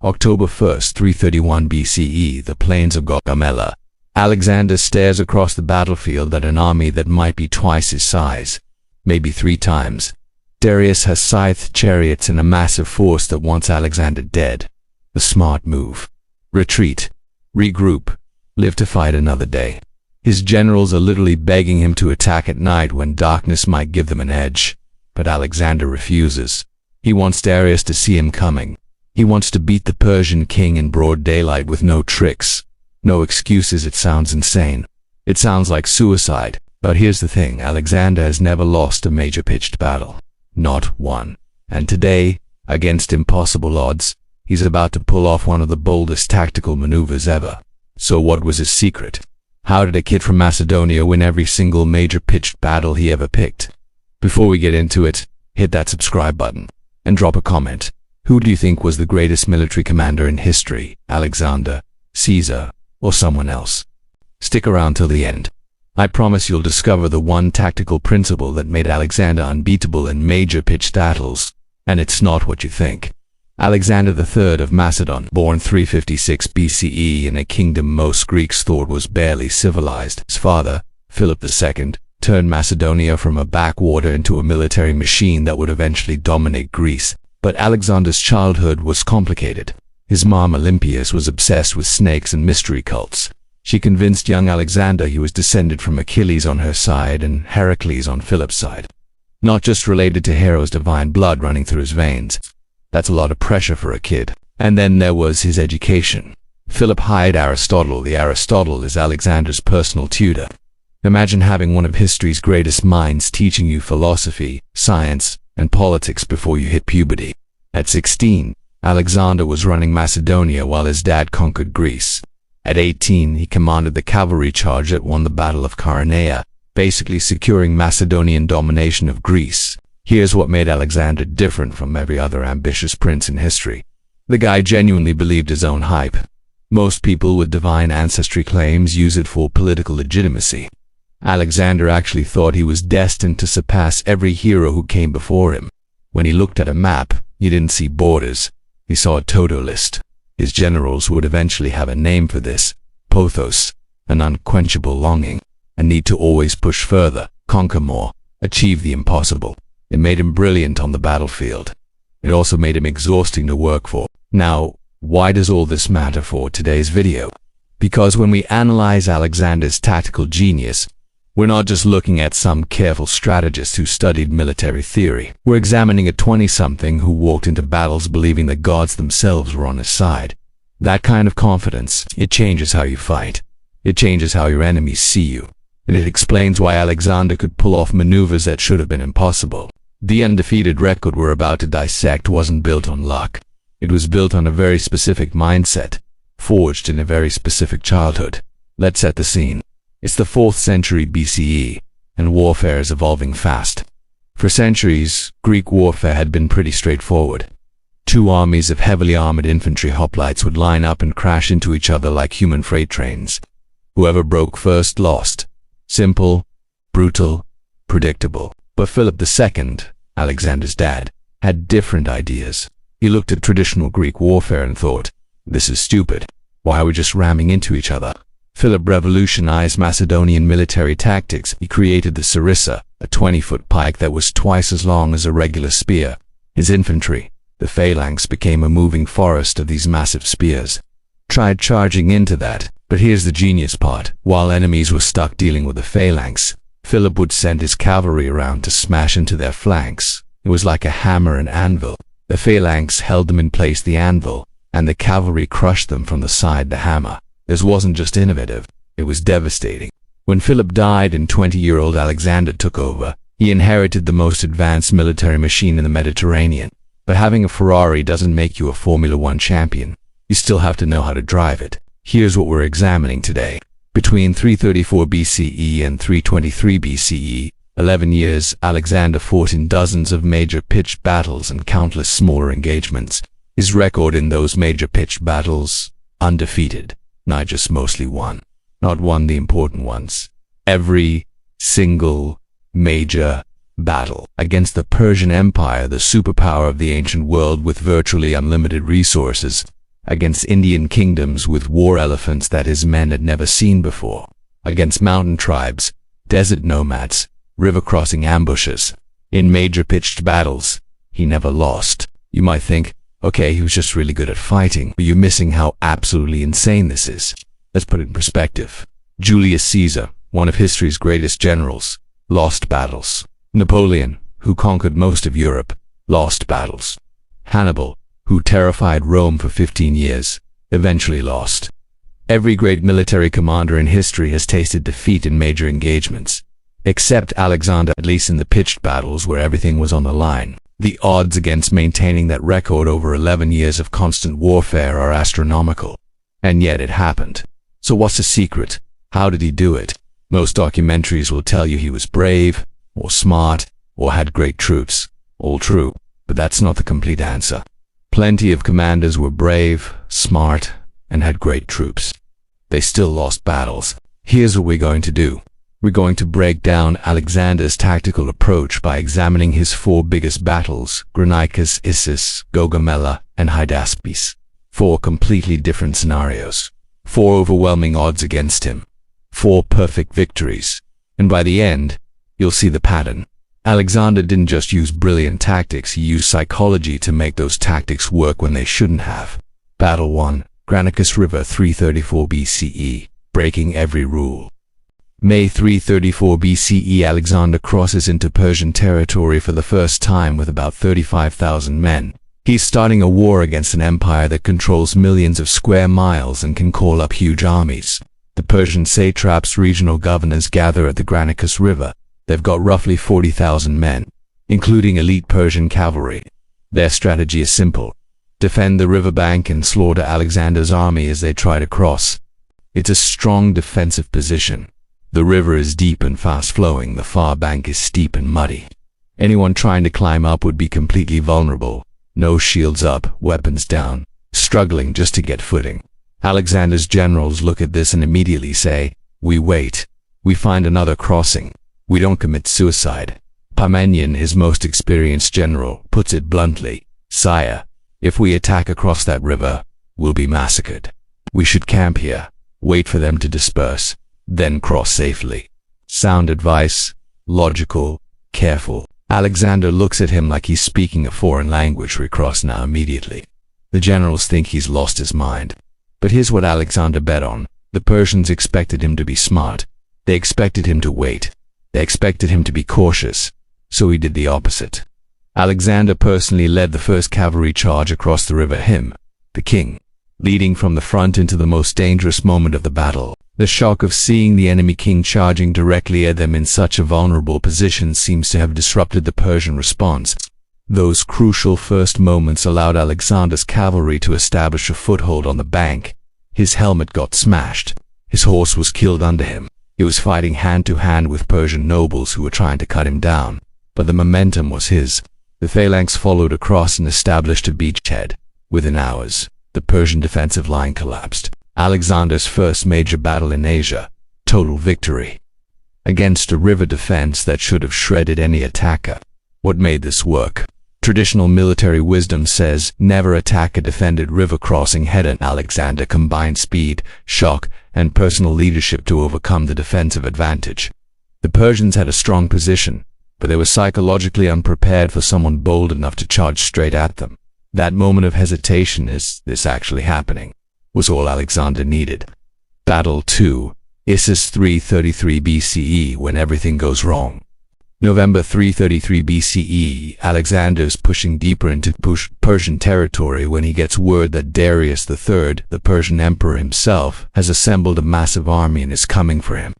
October 1st, 331 BCE, the plains of Gaugamela. Alexander stares across the battlefield at an army that might be twice his size, maybe 3 times. Darius has scythed chariots and a massive force that wants Alexander dead. The smart move. Retreat. Regroup. Live to fight another day. His generals are literally begging him to attack at night when darkness might give them an edge. But Alexander refuses. He wants Darius to see him coming. He wants to beat the Persian king in broad daylight with no tricks, no excuses. It sounds insane. It sounds like suicide. But here's the thing, Alexander has never lost a major pitched battle. Not one. And today, against impossible odds, he's about to pull off one of the boldest tactical maneuvers ever. So what was his secret? How did a kid from Macedonia win every single major pitched battle he ever picked? Before we get into it, hit that subscribe button and drop a comment. Who do you think was the greatest military commander in history? Alexander, Caesar, or someone else? Stick around till the end. I promise you'll discover the one tactical principle that made Alexander unbeatable in major pitched battles, and it's not what you think. Alexander III of Macedon, born 356 BCE in a kingdom most Greeks thought was barely civilized. His father, Philip II, turned Macedonia from a backwater into a military machine that would eventually dominate Greece. But Alexander's childhood was complicated. His mom Olympias was obsessed with snakes and mystery cults. She convinced young Alexander he was descended from Achilles on her side and Heracles on Philip's side. Not just related to Hero's divine blood running through his veins. That's a lot of pressure for a kid. And then there was his education. Philip hired Aristotle. Aristotle is Alexander's personal tutor. Imagine having one of history's greatest minds teaching you philosophy, science, and politics before you hit puberty. At 16, Alexander was running Macedonia while his dad conquered Greece. At 18, he commanded the cavalry charge that won the Battle of Chaeronea, basically securing Macedonian domination of Greece. Here's what made Alexander different from every other ambitious prince in history. The guy genuinely believed his own hype. Most people with divine ancestry claims use it for political legitimacy. Alexander actually thought he was destined to surpass every hero who came before him. When he looked at a map, he didn't see borders. He saw a Toto list. His generals would eventually have a name for this: Pothos, an unquenchable longing, a need to always push further, conquer more, achieve the impossible. It made him brilliant on the battlefield. It also made him exhausting to work for. Now, why does all this matter for today's video? Because when we analyze Alexander's tactical genius, we're not just looking at some careful strategist who studied military theory. We're examining a 20-something who walked into battles believing the gods themselves were on his side. That kind of confidence, it changes how you fight. It changes how your enemies see you. And it explains why Alexander could pull off maneuvers that should have been impossible. The undefeated record we're about to dissect wasn't built on luck. It was built on a very specific mindset, forged in a very specific childhood. Let's set the scene. It's the 4th century BCE, and warfare is evolving fast. For centuries, Greek warfare had been pretty straightforward. 2 armies of heavily armored infantry hoplites would line up and crash into each other like human freight trains. Whoever broke first lost. Simple, brutal, predictable. But Philip II, Alexander's dad, had different ideas. He looked at traditional Greek warfare and thought, this is stupid. Why are we just ramming into each other? Philip revolutionized Macedonian military tactics. He created the sarissa, a 20-foot pike that was twice as long as a regular spear. His infantry, the phalanx, became a moving forest of these massive spears. Tried charging into that, but here's the genius part. While enemies were stuck dealing with the phalanx, Philip would send his cavalry around to smash into their flanks. It was like a hammer and anvil. The phalanx held them in place, the anvil, and the cavalry crushed them from the side, the hammer. This wasn't just innovative, it was devastating. When Philip died and 20-year-old Alexander took over, he inherited the most advanced military machine in the Mediterranean. But having a Ferrari doesn't make you a Formula 1 champion. You still have to know how to drive it. Here's what we're examining today. Between 334 BCE and 323 BCE, 11 years, Alexander fought in dozens of major pitched battles and countless smaller engagements. His record in those major pitched battles? Undefeated. Not just mostly won. Not won the important ones. Every single major battle against the Persian Empire, the superpower of the ancient world with virtually unlimited resources. against Indian kingdoms with war elephants that his men had never seen before, against mountain tribes, desert nomads, river-crossing ambushes. In major pitched battles, he never lost. You might think, okay, he was just really good at fighting, but you're missing how absolutely insane this is. Let's put it in perspective. Julius Caesar, one of history's greatest generals, lost battles. Napoleon, who conquered most of Europe, lost battles. Hannibal, who terrified Rome for 15 years, eventually lost. Every great military commander in history has tasted defeat in major engagements, except Alexander, at least in the pitched battles where everything was on the line. The odds against maintaining that record over 11 years of constant warfare are astronomical. And yet it happened. So what's the secret? How did he do it? Most documentaries will tell you he was brave, or smart, or had great troops. All true, but that's not the complete answer. Plenty of commanders were brave, smart, and had great troops. They still lost battles. Here's what we're going to do. We're going to break down Alexander's tactical approach by examining his 4 biggest battles: Granicus, Issus, Gaugamela, and Hydaspes. 4 completely different scenarios. 4 overwhelming odds against him. 4 perfect victories. And by the end, you'll see the pattern. Alexander didn't just use brilliant tactics, he used psychology to make those tactics work when they shouldn't have. Battle 1, Granicus River, 334 BCE, breaking every rule. May 334 BCE, Alexander crosses into Persian territory for the first time with about 35,000 men. He's starting a war against an empire that controls millions of square miles and can call up huge armies. The Persian satraps, regional governors, gather at the Granicus River. They've got roughly 40,000 men, including elite Persian cavalry. Their strategy is simple: defend the riverbank and slaughter Alexander's army as they try to cross. It's a strong defensive position. The river is deep and fast-flowing, the far bank is steep and muddy. Anyone trying to climb up would be completely vulnerable. No shields up, weapons down, struggling just to get footing. Alexander's generals look at this and immediately say, "We wait. We find another crossing. We don't commit suicide." Parmenion, his most experienced general, puts it bluntly: "Sire, if we attack across that river, we'll be massacred. We should camp here, wait for them to disperse, then cross safely." Sound advice, logical, careful. Alexander looks at him like he's speaking a foreign language. "We cross now immediately." The generals think he's lost his mind. But here's what Alexander bet on. The Persians expected him to be smart. They expected him to wait. They expected him to be cautious. So he did the opposite. Alexander personally led the first cavalry charge across the river, him, the king, leading from the front into the most dangerous moment of the battle. The shock of seeing the enemy king charging directly at them in such a vulnerable position seems to have disrupted the Persian response. Those crucial first moments allowed Alexander's cavalry to establish a foothold on the bank. His helmet got smashed. His horse was killed under him. He was fighting hand-to-hand with Persian nobles who were trying to cut him down. But the momentum was his. The phalanx followed across and established a beachhead. Within hours, the Persian defensive line collapsed. Alexander's first major battle in Asia. Total victory. Against a river defense that should have shredded any attacker. What made this work? Traditional military wisdom says, never attack a defended river crossing head-on. Alexander combined speed, shock, and personal leadership to overcome the defensive advantage. The Persians had a strong position, but they were psychologically unprepared for someone bold enough to charge straight at them. That moment of hesitation, is this actually happening, was all Alexander needed. Battle 2, Issus 333 BCE, when everything goes wrong. November 333 BCE, Alexander's pushing deeper into Persian territory when he gets word that Darius III, the Persian emperor himself, has assembled a massive army and is coming for him.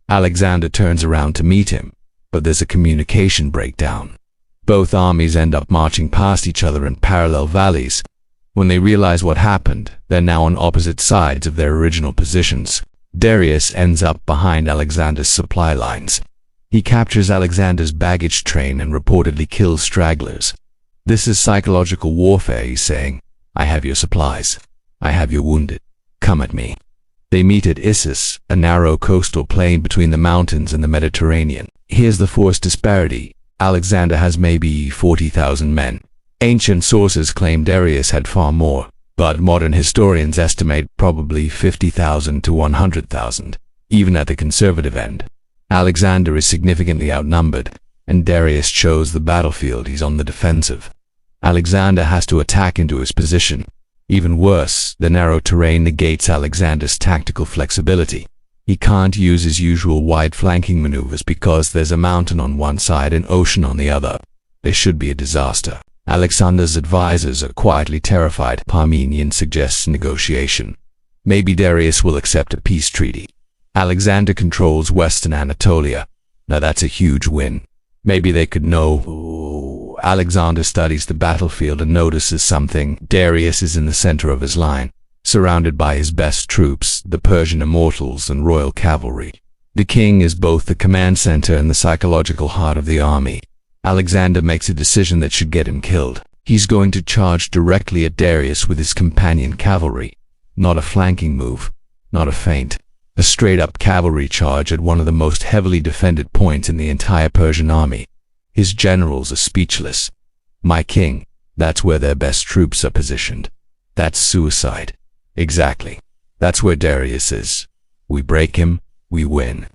Alexander turns around to meet him, but there's a communication breakdown. Both armies end up marching past each other in parallel valleys. When they realize what happened, they're now on opposite sides of their original positions. Darius ends up behind Alexander's supply lines. He captures Alexander's baggage train and reportedly kills stragglers. This is psychological warfare, he's saying. I have your supplies. I have your wounded. Come at me. They meet at Issus, a narrow coastal plain between the mountains and the Mediterranean. Here's the force disparity. Alexander has maybe 40,000 men. Ancient sources claim Darius had far more, but modern historians estimate probably 50,000 to 100,000, even at the conservative end. Alexander is significantly outnumbered, and Darius chose the battlefield. He's on the defensive. Alexander has to attack into his position. Even worse, the narrow terrain negates Alexander's tactical flexibility. He can't use his usual wide flanking maneuvers because there's a mountain on one side and ocean on the other. This should be a disaster. Alexander's advisors are quietly terrified. Parmenion suggests negotiation. Maybe Darius will accept a peace treaty. Alexander controls western Anatolia. Now that's a huge win. Maybe they could know. Alexander studies the battlefield and notices something. Darius is in the center of his line, surrounded by his best troops, the Persian immortals and royal cavalry. The king is both the command center and the psychological heart of the army. Alexander makes a decision that should get him killed. He's going to charge directly at Darius with his companion cavalry. Not a flanking move, not a feint. A straight-up cavalry charge at one of the most heavily defended points in the entire Persian army. His generals are speechless. My king, that's where their best troops are positioned. That's suicide. Exactly. That's where Darius is. We break him, we win.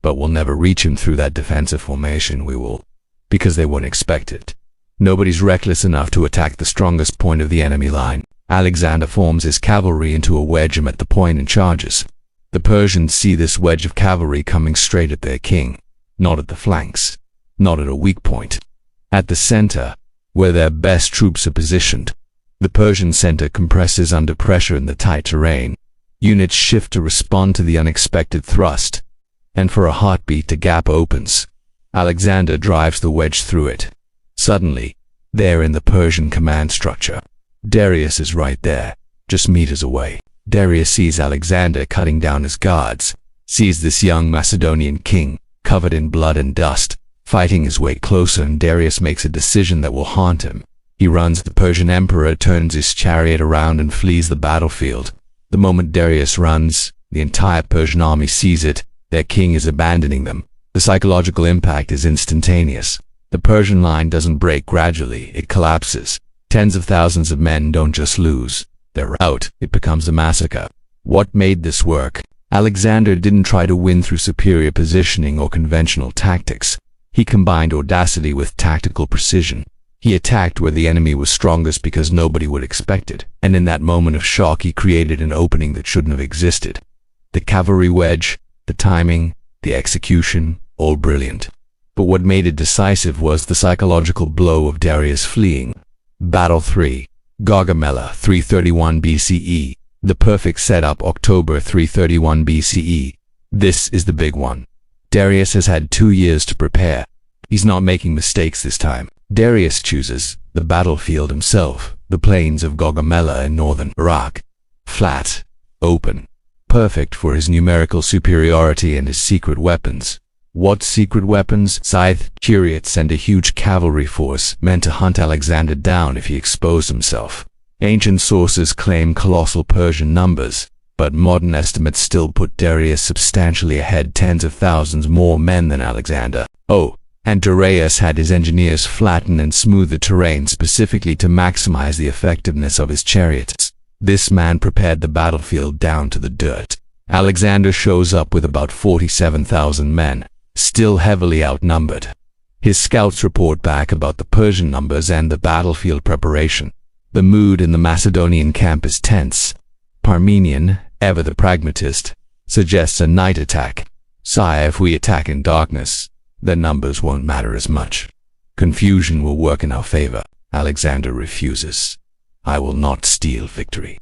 But we'll never reach him through that defensive formation. We will. Because they won't expect it. Nobody's reckless enough to attack the strongest point of the enemy line. Alexander forms his cavalry into a wedge at the point and charges. The Persians see this wedge of cavalry coming straight at their king, not at the flanks, not at a weak point. At the center, where their best troops are positioned, the Persian center compresses under pressure in the tight terrain. Units shift to respond to the unexpected thrust, and for a heartbeat the gap opens. Alexander drives the wedge through it. Suddenly, they're in the Persian command structure. Darius is right there, just meters away. Darius sees Alexander cutting down his guards, sees this young Macedonian king, covered in blood and dust, fighting his way closer, and Darius makes a decision that will haunt him. He runs. The Persian emperor turns his chariot around and flees the battlefield. The moment Darius runs, the entire Persian army sees it. Their king is abandoning them. The psychological impact is instantaneous. The Persian line doesn't break gradually, it collapses. Tens of thousands of men don't just lose, they're out. It becomes a massacre. What made this work? Alexander didn't try to win through superior positioning or conventional tactics. He combined audacity with tactical precision. He attacked where the enemy was strongest because nobody would expect it, and in that moment of shock he created an opening that shouldn't have existed. The cavalry wedge, the timing, the execution, all brilliant. But what made it decisive was the psychological blow of Darius fleeing. Battle 3. Gaugamela, 331 BCE. The perfect setup, October 331 BCE. This is the big one. Darius has had 2 years to prepare. He's not making mistakes this time. Darius chooses the battlefield himself, the plains of Gaugamela in northern Iraq. Flat, open, perfect for his numerical superiority and his secret weapons. What secret weapons? Scythe, chariots, and a huge cavalry force meant to hunt Alexander down if he exposed himself. Ancient sources claim colossal Persian numbers, but modern estimates still put Darius substantially ahead, tens of thousands more men than Alexander. Oh, and Darius had his engineers flatten and smooth the terrain specifically to maximize the effectiveness of his chariots. This man prepared the battlefield down to the dirt. Alexander shows up with about 47,000 men, still heavily outnumbered. His scouts report back about the Persian numbers and the battlefield preparation. The mood in the Macedonian camp is tense. Parmenion, ever the pragmatist, suggests a night attack. Sire, if we attack in darkness, the numbers won't matter as much. Confusion will work in our favor. Alexander refuses. I will not steal victory.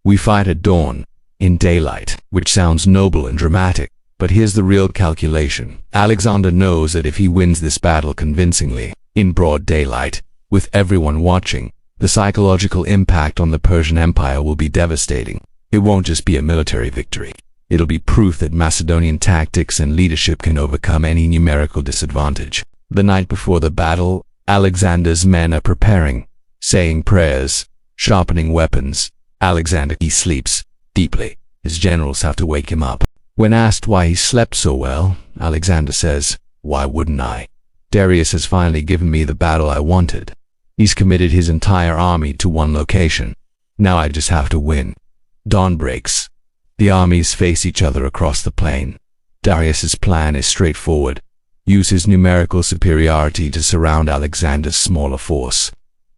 We fight at dawn, in daylight, which sounds noble and dramatic. But here's the real calculation. Alexander knows that if he wins this battle convincingly, in broad daylight, with everyone watching, the psychological impact on the Persian Empire will be devastating. It won't just be a military victory. It'll be proof that Macedonian tactics and leadership can overcome any numerical disadvantage. The night before the battle, Alexander's men are preparing, saying prayers, sharpening weapons. Alexander, he sleeps deeply. His generals have to wake him up. When asked why he slept so well, Alexander says, "Why wouldn't I? Darius has finally given me the battle I wanted." He's committed his entire army to one location. Now I just have to win. Dawn breaks. The armies face each other across the plain. Darius's plan is straightforward. Use his numerical superiority to surround Alexander's smaller force.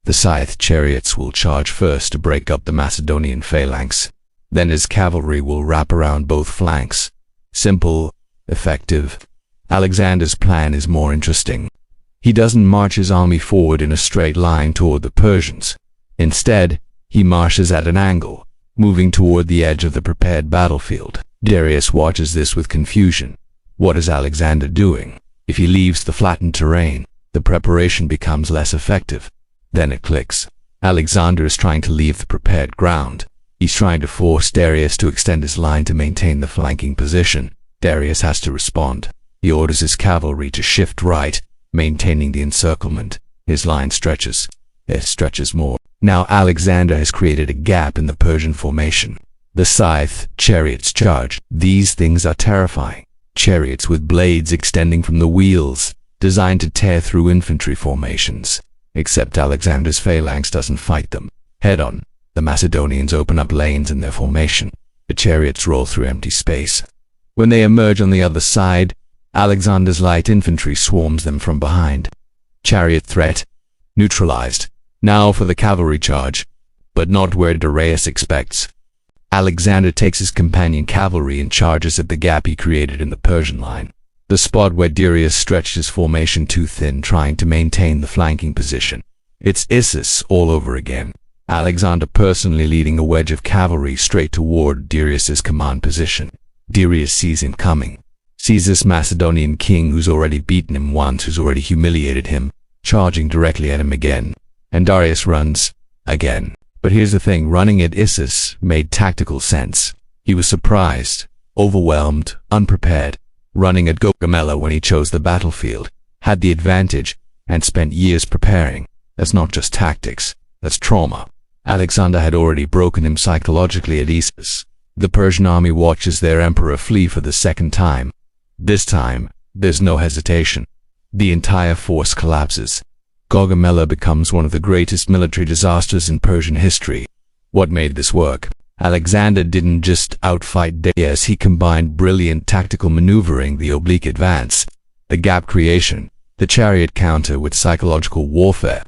The Scythe chariots will charge first to break up the Macedonian phalanx. Then his cavalry will wrap around both flanks. Simple, effective. Alexander's plan is more interesting. He doesn't march his army forward in a straight line toward the Persians. Instead, he marches at an angle, moving toward the edge of the prepared battlefield. Darius watches this with confusion. What is Alexander doing? If he leaves the flattened terrain, the preparation becomes less effective. Then it clicks. Alexander is trying to leave the prepared ground. He's trying to force Darius to extend his line to maintain the flanking position. Darius has to respond. He orders his cavalry to shift right, maintaining the encirclement. His line stretches. It stretches more. Now Alexander has created a gap in the Persian formation. The Scythe chariots charge. These things are terrifying. Chariots with blades extending from the wheels, designed to tear through infantry formations. Except Alexander's phalanx doesn't fight them head-on. The Macedonians open up lanes in their formation. The chariots roll through empty space. When they emerge on the other side, Alexander's light infantry swarms them from behind. Chariot threat neutralized. Now for the cavalry charge, but not where Darius expects. Alexander takes his companion cavalry and charges at the gap he created in the Persian line. The spot where Darius stretched his formation too thin, trying to maintain the flanking position. It's Issus all over again. Alexander personally leading a wedge of cavalry straight toward Darius's command position. Darius sees him coming. Sees this Macedonian king who's already beaten him once, who's already humiliated him, charging directly at him again. And Darius runs again. But here's the thing, running at Issus made tactical sense. He was surprised, overwhelmed, unprepared. Running at Gaugamela when he chose the battlefield, had the advantage, and spent years preparing. That's not just tactics, that's trauma. Alexander had already broken him psychologically at Issus. The Persian army watches their emperor flee for the second time. This time, there's no hesitation. The entire force collapses. Gaugamela becomes one of the greatest military disasters in Persian history. What made this work? Alexander didn't just outfight Darius, he combined brilliant tactical maneuvering, the oblique advance, the gap creation, the chariot counter with psychological warfare.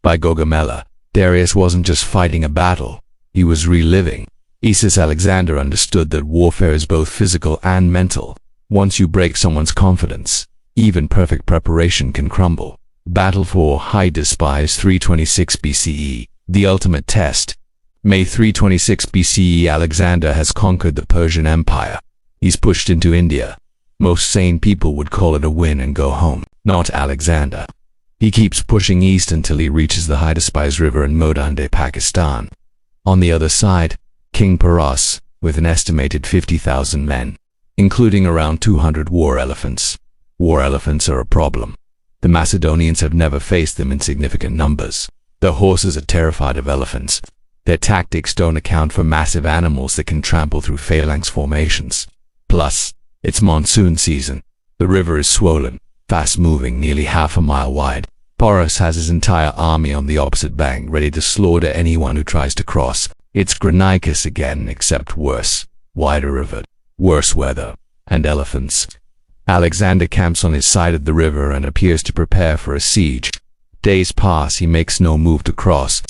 By Gaugamela, Darius wasn't just fighting a battle, he was reliving. Issus Alexander understood that warfare is both physical and mental. Once you break someone's confidence, even perfect preparation can crumble. Battle for Hydaspes 326 BCE, the ultimate test. May 326 BCE, Alexander has conquered the Persian Empire. He's pushed into India. Most sane people would call it a win and go home. Not Alexander. He keeps pushing east until he reaches the Hydaspes River in Modande, Pakistan. On the other side, King Porus, with an estimated 50,000 men, including around 200 war elephants. War elephants are a problem. The Macedonians have never faced them in significant numbers. Their horses are terrified of elephants. Their tactics don't account for massive animals that can trample through phalanx formations. Plus, it's monsoon season. The river is swollen, fast-moving, nearly half a mile wide. Porus has his entire army on the opposite bank, ready to slaughter anyone who tries to cross. It's Granicus again, except worse. Wider river, worse weather, and elephants. Alexander camps on his side of the river and appears to prepare for a siege. Days pass, he makes no move to cross.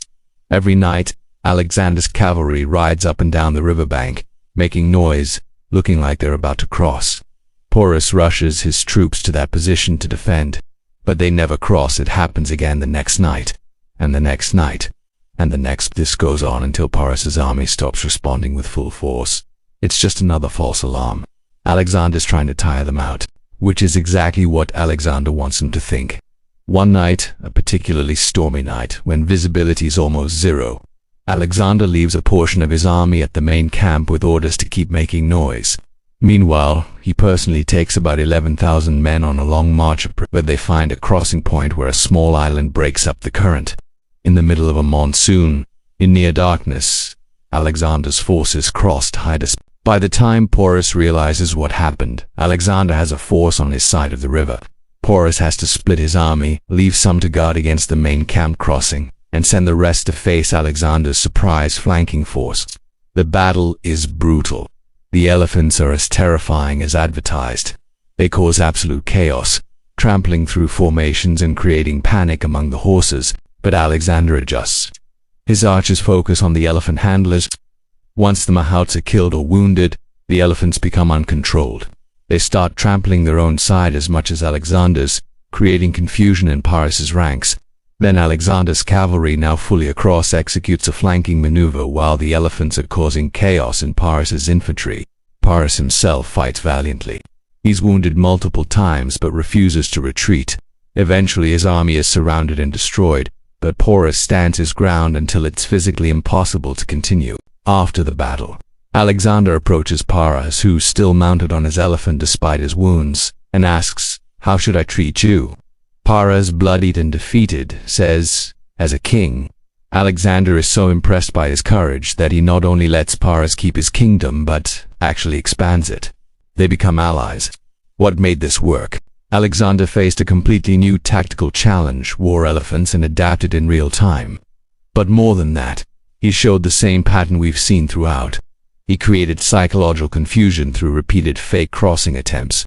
Every night, Alexander's cavalry rides up and down the riverbank, making noise, looking like they're about to cross. Porus rushes his troops to that position to defend, but they never cross. It happens again the next night, and the next night, and the next. This goes on until Porus's army stops responding with full force. It's just another false alarm. Alexander's trying to tire them out, which is exactly what Alexander wants them to think. One night, a particularly stormy night, when visibility is almost zero, Alexander leaves a portion of his army at the main camp with orders to keep making noise. Meanwhile, he personally takes about 11,000 men on a long march where they find a crossing point where a small island breaks up the current. In the middle of a monsoon, in near darkness, Alexander's forces crossed Hydaspes. By the time Porus realizes what happened, Alexander has a force on his side of the river. Porus has to split his army, leave some to guard against the main camp crossing, and send the rest to face Alexander's surprise flanking force. The battle is brutal. The elephants are as terrifying as advertised. They cause absolute chaos, trampling through formations and creating panic among the horses, but Alexander adjusts. His archers focus on the elephant handlers. Once the mahouts are killed or wounded, the elephants become uncontrolled. They start trampling their own side as much as Alexander's, creating confusion in Paras's ranks. Then Alexander's cavalry, now fully across, executes a flanking maneuver while the elephants are causing chaos in Paras's infantry. Paras himself fights valiantly. He's wounded multiple times but refuses to retreat. Eventually his army is surrounded and destroyed, but Paras stands his ground until it's physically impossible to continue. After the battle, Alexander approaches Paras, who's still mounted on his elephant despite his wounds, and asks, "How should I treat you?" Paras, bloodied and defeated, says, "As a king." Alexander is so impressed by his courage that he not only lets Paras keep his kingdom but actually expands it. They become allies. What made this work? Alexander faced a completely new tactical challenge, war elephants, and adapted in real time. But more than that, he showed the same pattern we've seen throughout. He created psychological confusion through repeated fake crossing attempts,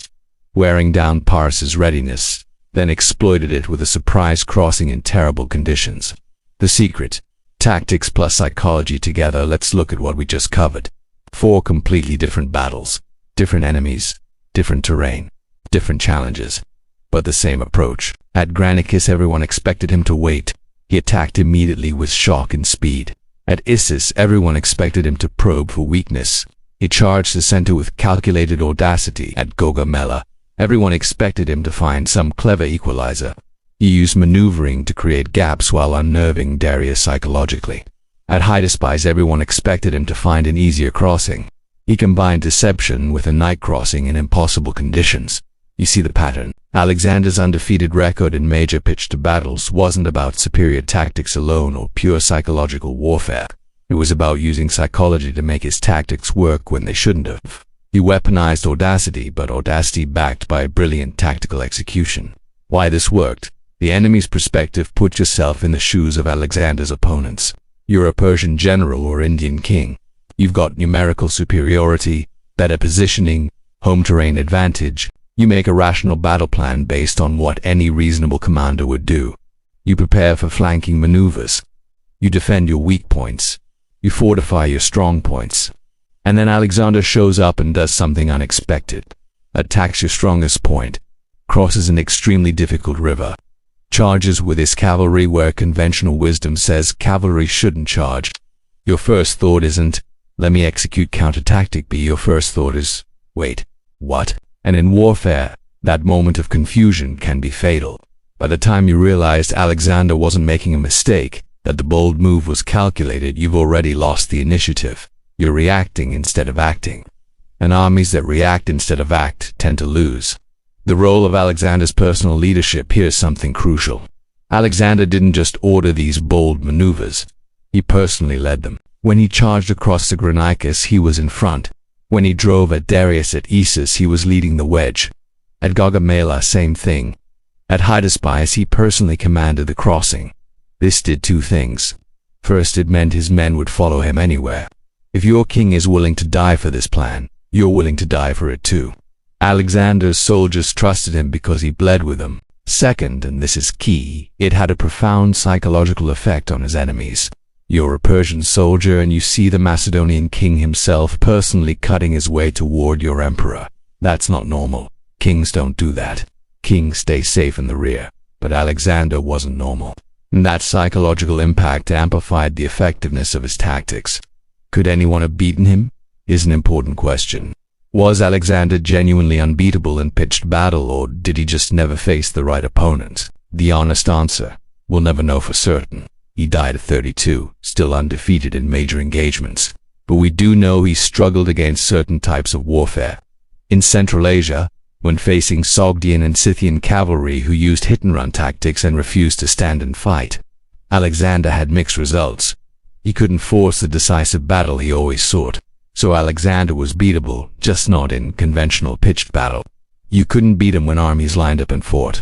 wearing down Paras's readiness, then exploited it with a surprise crossing in terrible conditions. The secret: tactics plus psychology together. Let's look at what we just covered. 4 completely different battles, different enemies, different terrain, different challenges, but the same approach. At Granicus, everyone expected him to wait. He attacked immediately with shock and speed. At Issus, everyone expected him to probe for weakness. He charged the center with calculated audacity. At Gaugamela, everyone expected him to find some clever equalizer. He used maneuvering to create gaps while unnerving Darius psychologically. At Hydaspes, everyone expected him to find an easier crossing. He combined deception with a night crossing in impossible conditions. You see the pattern. Alexander's undefeated record in major pitched battles wasn't about superior tactics alone or pure psychological warfare. It was about using psychology to make his tactics work when they shouldn't have. He weaponized audacity, but audacity backed by brilliant tactical execution. Why this worked? The enemy's perspective. Put yourself in the shoes of Alexander's opponents. You're a Persian general or Indian king. You've got numerical superiority, better positioning, home terrain advantage. You make a rational battle plan based on what any reasonable commander would do. You prepare for flanking maneuvers. You defend your weak points. You fortify your strong points. And then Alexander shows up and does something unexpected. Attacks your strongest point. Crosses an extremely difficult river. Charges with his cavalry where conventional wisdom says cavalry shouldn't charge. Your first thought isn't, "Let me execute counter-tactic B." Your first thought is, "Wait, what?" And in warfare, that moment of confusion can be fatal. By the time you realized Alexander wasn't making a mistake, that the bold move was calculated, you've already lost the initiative. You're reacting instead of acting. And armies that react instead of act tend to lose. The role of Alexander's personal leadership. Here's something crucial. Alexander didn't just order these bold maneuvers. He personally led them. When he charged across the Granicus, he was in front. When he drove at Darius at Issus, he was leading the wedge. At Gaugamela, same thing. At Hydaspes, he personally commanded the crossing. This did 2 things. First, it meant his men would follow him anywhere. If your king is willing to die for this plan, you're willing to die for it too. Alexander's soldiers trusted him because he bled with them. Second, and this is key, it had a profound psychological effect on his enemies. You're a Persian soldier and you see the Macedonian king himself personally cutting his way toward your emperor. That's not normal. Kings don't do that. Kings stay safe in the rear. But Alexander wasn't normal. And that psychological impact amplified the effectiveness of his tactics. Could anyone have beaten him? Is an important question. Was Alexander genuinely unbeatable in pitched battle, or did he just never face the right opponent? The honest answer: we'll never know for certain. He died at 32, still undefeated in major engagements. But we do know he struggled against certain types of warfare. In Central Asia, when facing Sogdian and Scythian cavalry who used hit-and-run tactics and refused to stand and fight, Alexander had mixed results. He couldn't force the decisive battle he always sought. So Alexander was beatable, just not in conventional pitched battle. You couldn't beat him when armies lined up and fought.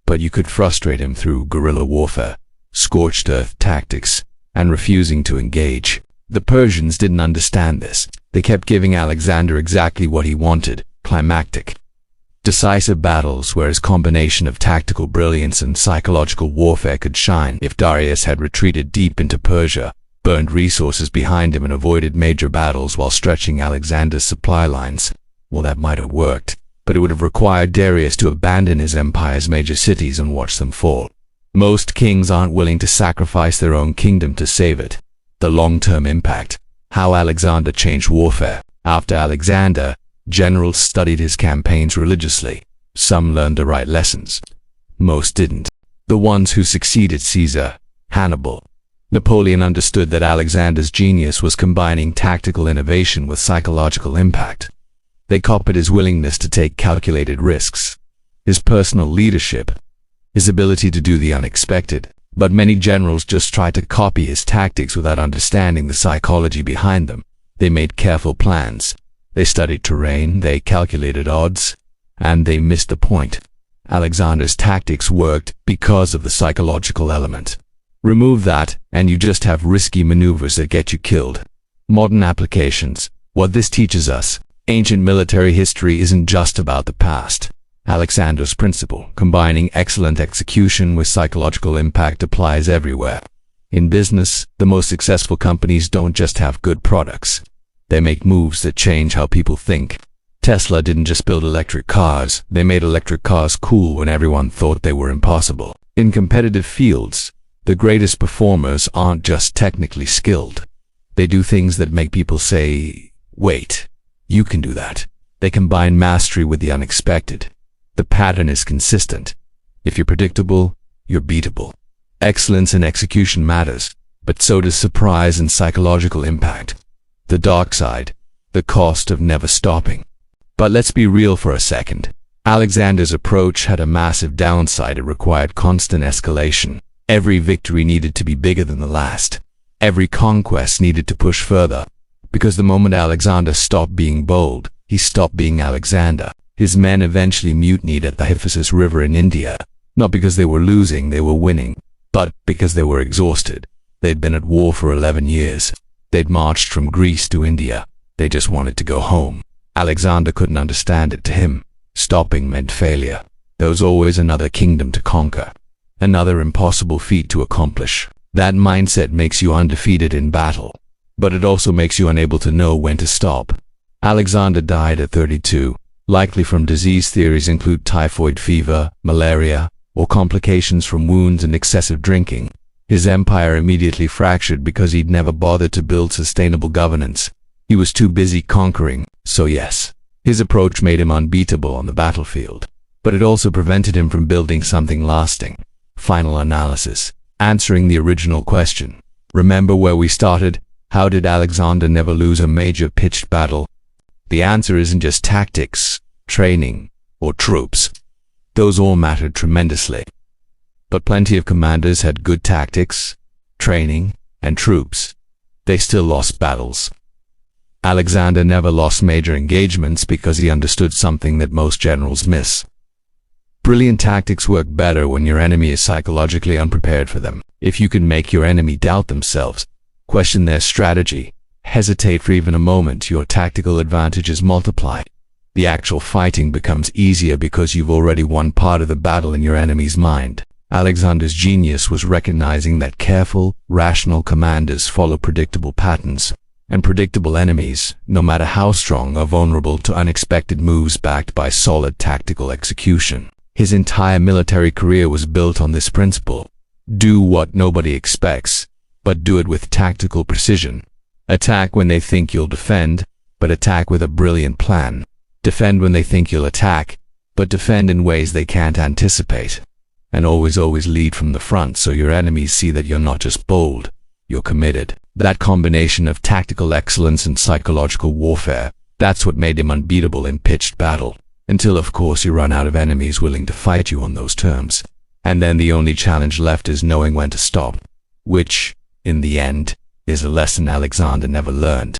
But you could frustrate him through guerrilla warfare. scorched earth tactics, and refusing to engage. The Persians didn't understand this. They kept giving Alexander exactly what he wanted: climactic, decisive battles where his combination of tactical brilliance and psychological warfare could shine. If Darius had retreated deep into Persia, burned resources behind him, and avoided major battles while stretching Alexander's supply lines, well, that might have worked, but it would have required Darius to abandon his empire's major cities and watch them fall. Most kings aren't willing to sacrifice their own kingdom to save it. The long-term impact. How Alexander changed warfare. After Alexander, generals studied his campaigns religiously. Some learned the right lessons. Most didn't. The ones who succeeded: Caesar, Hannibal, Napoleon, understood that Alexander's genius was combining tactical innovation with psychological impact. They copied his willingness to take calculated risks, his personal leadership, his ability to do the unexpected. But many generals just tried to copy his tactics without understanding the psychology behind them. They made careful plans. They studied terrain, they calculated odds, and they missed the point. Alexander's tactics worked because of the psychological element. Remove that, and you just have risky maneuvers that get you killed. Modern applications. What this teaches us: ancient military history isn't just about the past. Alexander's principle, combining excellent execution with psychological impact, applies everywhere. In business, the most successful companies don't just have good products. They make moves that change how people think. Tesla didn't just build electric cars, they made electric cars cool when everyone thought they were impossible. In competitive fields, the greatest performers aren't just technically skilled. They do things that make people say, "Wait, you can do that." They combine mastery with the unexpected. The pattern is consistent. If you're predictable, you're beatable. Excellence in execution matters, but so does surprise and psychological impact. The dark side, the cost of never stopping. But let's be real for a second. Alexander's approach had a massive downside. It required constant escalation. Every victory needed to be bigger than the last. Every conquest needed to push further. Because the moment Alexander stopped being bold, he stopped being Alexander. His men eventually mutinied at the Hyphasis River in India, not because they were losing, they were winning, but because they were exhausted. They'd been at war for 11 years. They'd marched from Greece to India. They just wanted to go home. Alexander couldn't understand it. To him, stopping meant failure. There was always another kingdom to conquer, another impossible feat to accomplish. That mindset makes you undefeated in battle, but it also makes you unable to know when to stop. Alexander died at 32. Likely from disease. Theories include typhoid fever, malaria, or complications from wounds and excessive drinking. His empire immediately fractured because he'd never bothered to build sustainable governance. He was too busy conquering. So yes, his approach made him unbeatable on the battlefield, but it also prevented him from building something lasting. Final analysis. Answering the original question. Remember where we started? How did Alexander never lose a major pitched battle? The answer isn't just tactics, training, or troops. Those all mattered tremendously. But plenty of commanders had good tactics, training, and troops. They still lost battles. Alexander never lost major engagements because he understood something that most generals miss. Brilliant tactics work better when your enemy is psychologically unprepared for them. If you can make your enemy doubt themselves, question their strategy, hesitate for even a moment, your tactical advantage is multiplied. The actual fighting becomes easier because you've already won part of the battle in your enemy's mind. Alexander's genius was recognizing that careful, rational commanders follow predictable patterns, and predictable enemies, no matter how strong, are vulnerable to unexpected moves backed by solid tactical execution. His entire military career was built on this principle. Do what nobody expects, but do it with tactical precision. Attack when they think you'll defend, but attack with a brilliant plan. Defend when they think you'll attack, but defend in ways they can't anticipate. And always lead from the front so your enemies see that you're not just bold, you're committed. That combination of tactical excellence and psychological warfare, that's what made him unbeatable in pitched battle. Until, of course, you run out of enemies willing to fight you on those terms. And then the only challenge left is knowing when to stop. Which, in the end, is a lesson Alexander never learned.